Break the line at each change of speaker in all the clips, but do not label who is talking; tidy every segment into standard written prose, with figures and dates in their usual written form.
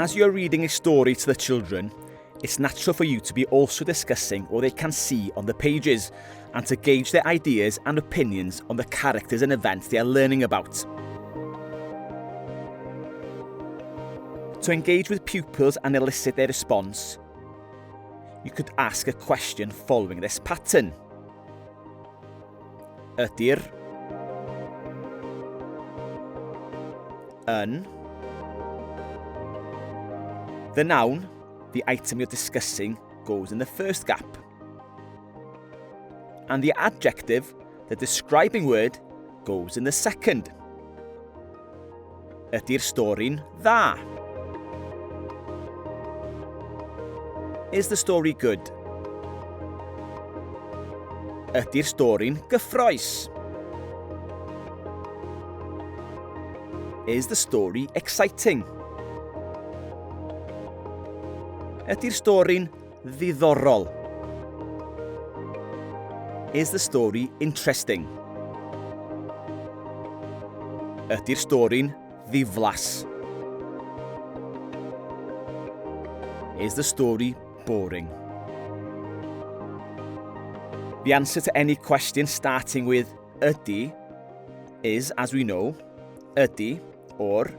As you're reading a story to the children, it's natural for you to be also discussing what they can see on the pages and to gauge their ideas and opinions on the characters and events they are learning about. To engage with pupils and elicit their response, you could ask a question following this pattern. Ydy'r, yn. The noun, the item you're discussing, goes in the first gap. And the adjective, the describing word, goes in the second. Ydy'r stori'n dda? Is the story good? Ydy'r stori'n gyffrous? Is the story exciting? Ydy'r stori'n ddiddorol? Is the story interesting? Ydy'r stori'n ddiflas? Is the story boring? The answer to any question starting with ydy is, as we know, ydy or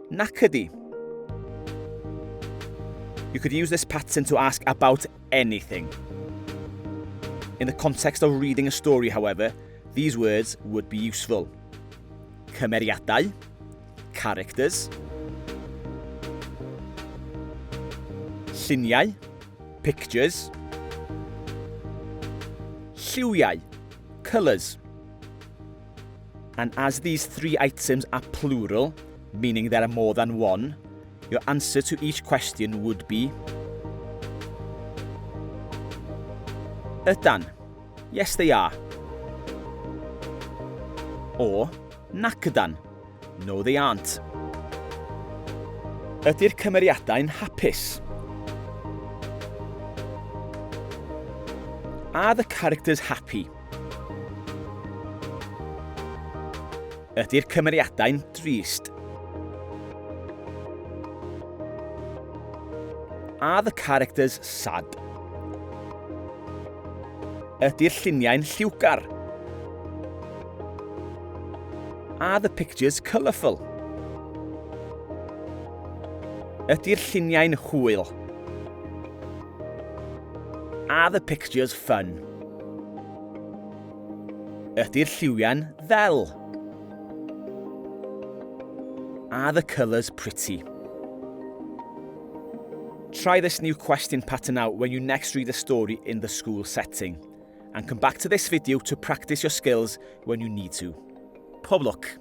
nac ydy. You could use this pattern to ask about anything. In the context of reading a story, however, these words would be useful. Cymeriadau, characters. Lluniau, pictures. Lliwiau, colours. And as these three items are plural, meaning there are more than one, your answer to each question would be Ydan, yes they are. Or nac ydan, no they aren't. Ydy'r cymeriadau'n hapus? Are the characters happy? Ydy'r cymeriadau'n drist? Are the characters sad? Ydy'r lluniau'n lliwgar? Are the pictures colourful? Ydy'r lluniau'n hwyl? Are the pictures fun? Ydy'r lliwiau'n ddel? Are the colours pretty? Try this new question pattern out when you next read a story in the school setting, and come back to this video to practice your skills when you need to. Pob lwc!